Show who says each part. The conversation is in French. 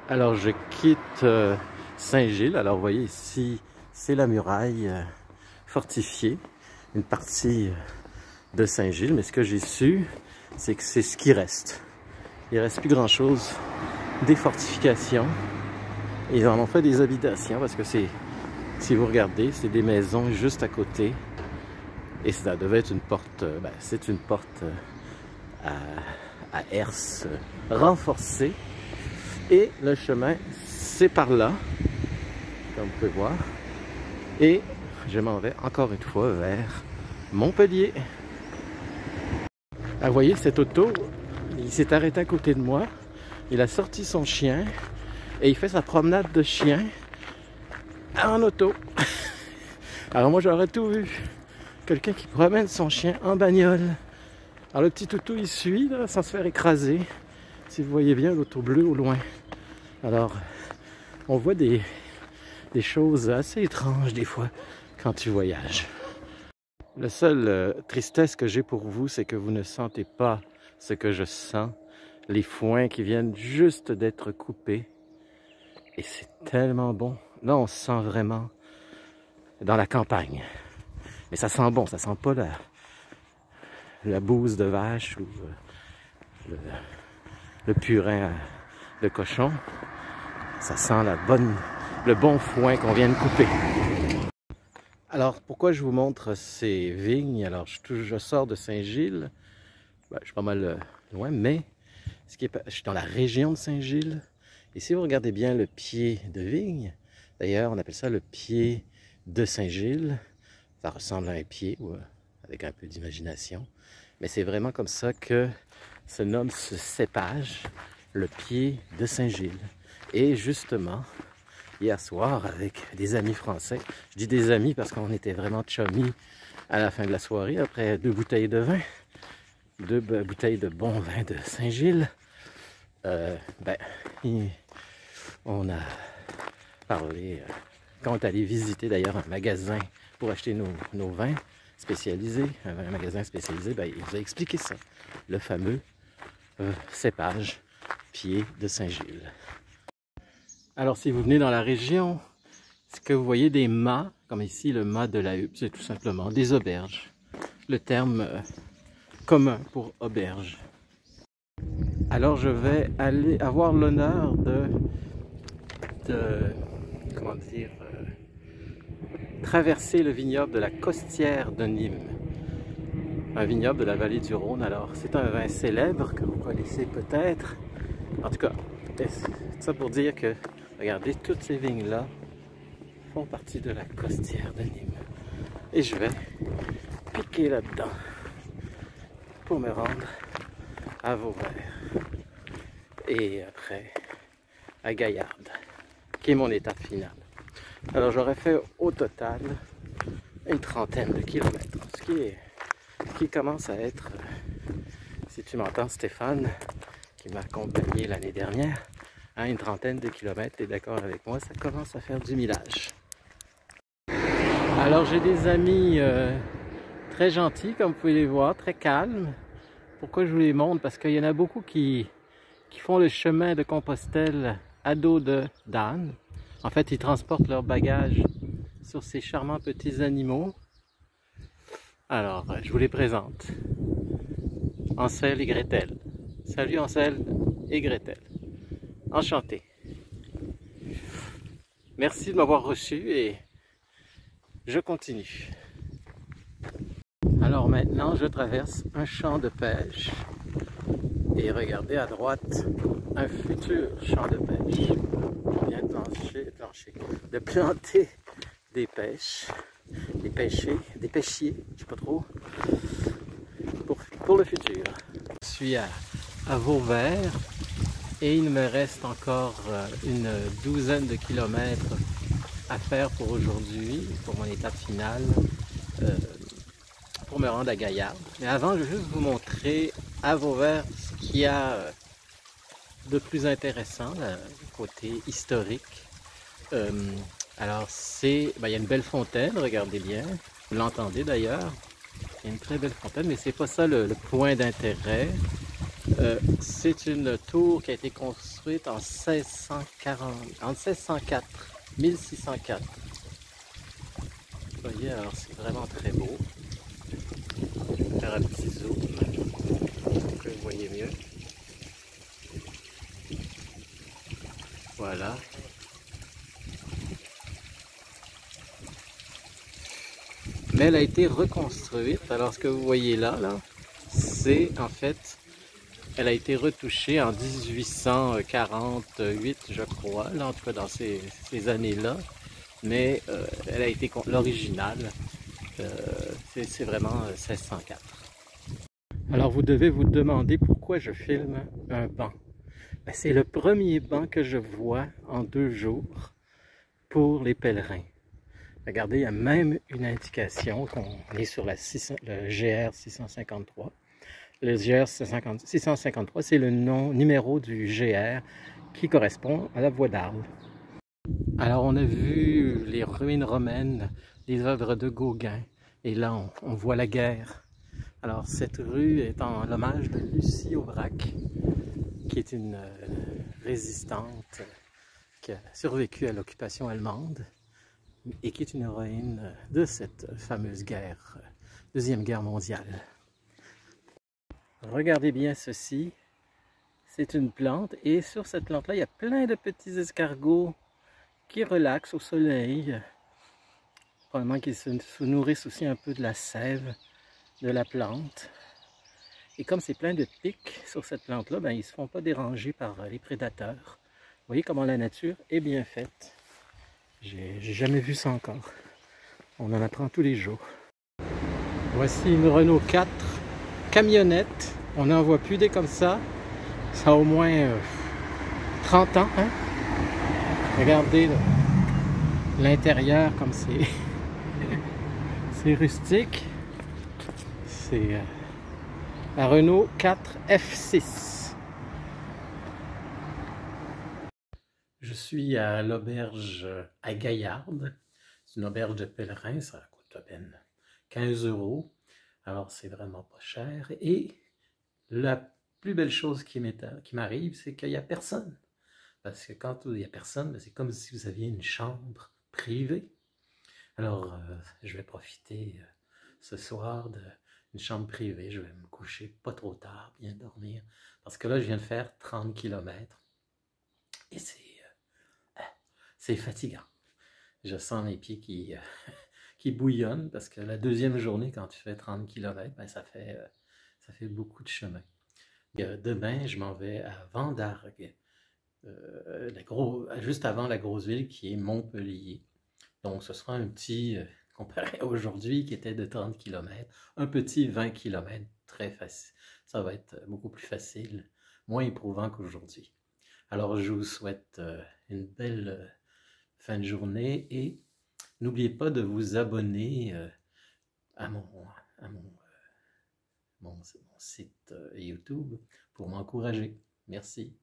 Speaker 1: Alors je quitte Saint-Gilles. Alors vous voyez ici, c'est la muraille fortifiée, une partie de Saint-Gilles. Mais ce que j'ai su, c'est que c'est ce qui reste. Il ne reste plus grand-chose des fortifications. Ils en ont fait des habitations parce que c'est, si vous regardez, c'est des maisons juste à côté. Et ça devait être une porte, c'est une porte à herse renforcée. Et le chemin, c'est par là, comme vous pouvez voir. Et je m'en vais encore une fois vers Montpellier. Ah, vous voyez, cette auto, il s'est arrêté à côté de moi. Il a sorti son chien et il fait sa promenade de chien en auto. Alors moi, j'aurais tout vu. Quelqu'un qui promène son chien en bagnole. Alors le petit toutou, il suit là, sans se faire écraser. Si vous voyez bien l'auto bleue au loin. Alors, on voit des choses assez étranges des fois quand tu voyages. La seule tristesse que j'ai pour vous, c'est que vous ne sentez pas ce que je sens. Les foins qui viennent juste d'être coupés. Et c'est tellement bon. Là, on se sent vraiment dans la campagne. Mais ça sent bon, ça sent pas la bouse de vache ou le purin de cochon. Ça sent le bon foin qu'on vient de couper. Alors, pourquoi je vous montre ces vignes? Alors, je sors de Saint-Gilles. Je suis pas mal loin, mais je suis dans la région de Saint-Gilles. Et si vous regardez bien le pied de vigne, d'ailleurs, on appelle ça le pied de Saint-Gilles. Ça ressemble à un pied, avec un peu d'imagination. Mais c'est vraiment comme ça que se nomme ce cépage, le pied de Saint-Gilles. Et justement, hier soir, avec des amis français, je dis des amis parce qu'on était vraiment chummy à la fin de la soirée, après 2 bouteilles de vin, 2 bouteilles de bon vin de Saint-Gilles, on a parlé, quand on est allé visiter d'ailleurs un magasin pour acheter nos vins spécialisés, un magasin spécialisé, il nous a expliqué ça, le fameux cépage pied de Saint-Gilles. Alors si vous venez dans la région, ce que vous voyez des mâts, comme ici le mât de la Huppe, c'est tout simplement des auberges. Le terme commun pour auberge. Alors je vais aller avoir l'honneur de comment dire, traverser le vignoble de la Costière de Nîmes. Un vignoble de la vallée du Rhône. Alors c'est un vin célèbre que vous connaissez peut-être. En tout cas, c'est ça pour dire que, regardez, toutes ces vignes-là font partie de la Costière de Nîmes. Et je vais piquer là-dedans pour me rendre à Vauvert. Et après, à Gaillarde, qui est mon étape finale. Alors j'aurais fait au total une trentaine de kilomètres, ce qui commence à être, si tu m'entends Stéphane, qui m'a accompagné l'année dernière, une trentaine de kilomètres, t'es d'accord avec moi, ça commence à faire du millage. Alors j'ai des amis très gentils, comme vous pouvez les voir, très calmes. Pourquoi je vous les montre? Parce qu'il y en a beaucoup qui font le chemin de Compostelle à dos d'âne. En fait, ils transportent leurs bagages sur ces charmants petits animaux. Alors, je vous les présente. Ansel et Gretel. Salut Ansel et Gretel. Enchanté. Merci de m'avoir reçu et je continue. Alors maintenant, je traverse un champ de pêche. Et regardez à droite, un futur champ de pêche. On vient de planter des pêches, des pêchiers, je sais pas trop, pour le futur. Je suis à Vauvert et il me reste encore une douzaine de kilomètres à faire pour aujourd'hui, pour mon étape finale, pour me rendre à Gaillarde. Mais avant, je vais juste vous montrer à Vauvert ce qu'il y a de plus intéressant, côté historique. Alors il y a une belle fontaine, regardez bien, vous l'entendez d'ailleurs, il y a une très belle fontaine, mais c'est pas ça le point d'intérêt. C'est une tour qui a été construite en 1640, en 1604, 1604. Vous voyez, alors c'est vraiment très beau. Je vais faire un petit zoom pour que vous voyez mieux. Voilà. Mais elle a été reconstruite. Alors ce que vous voyez là, c'est en fait, elle a été retouchée en 1848, je crois, là, en tout cas dans ces années-là. Mais elle a été l'original. C'est vraiment 1604. Alors vous devez vous demander pourquoi je filme un banc. Ben, c'est le premier banc que je vois en 2 jours pour les pèlerins. Regardez, il y a même une indication qu'on est sur le GR 653. Le GR 653, c'est le numéro du GR qui correspond à la voie d'Arles. Alors on a vu les ruines romaines, les œuvres de Gauguin, et là on voit la guerre. Alors cette rue est en l'hommage de Lucie Aubrac, qui est une résistante qui a survécu à l'occupation allemande et qui est une héroïne de cette fameuse guerre, Deuxième Guerre mondiale. Regardez bien ceci, c'est une plante et sur cette plante-là, il y a plein de petits escargots qui relaxent au soleil. Probablement qu'ils se nourrissent aussi un peu de la sève de la plante. Et comme c'est plein de pics sur cette plante-là, ben, ils ne se font pas déranger par les prédateurs. Vous voyez comment la nature est bien faite. J'ai jamais vu ça encore. On en apprend tous les jours. Voici une Renault 4 camionnette. On n'en voit plus des comme ça. Ça a au moins 30 ans. Hein? Regardez l'intérieur comme c'est c'est rustique. C'est la Renault 4 F6. Je suis à l'auberge à Gaillarde. C'est une auberge de pèlerins, ça coûte à peine 15 €. Alors c'est vraiment pas cher. Et la plus belle chose qui m'arrive, c'est qu'il n'y a personne. Parce que quand il n'y a personne, c'est comme si vous aviez une chambre privée. Alors je vais profiter ce soir d'une chambre privée. Je vais me coucher pas trop tard, bien dormir. Parce que là, je viens de faire 30 km. Et c'est fatigant. Je sens mes pieds qui bouillonnent parce que la deuxième journée, quand tu fais 30 km, ben, ça fait beaucoup de chemin. Demain, je m'en vais à Vendargues, juste avant la grosse ville qui est Montpellier. Donc ce sera un petit, comparé à aujourd'hui qui était de 30 km, un petit 20 km très facile. Ça va être beaucoup plus facile, moins éprouvant qu'aujourd'hui. Alors je vous souhaite une belle fin de journée et n'oubliez pas de vous abonner à mon site YouTube pour m'encourager. Merci.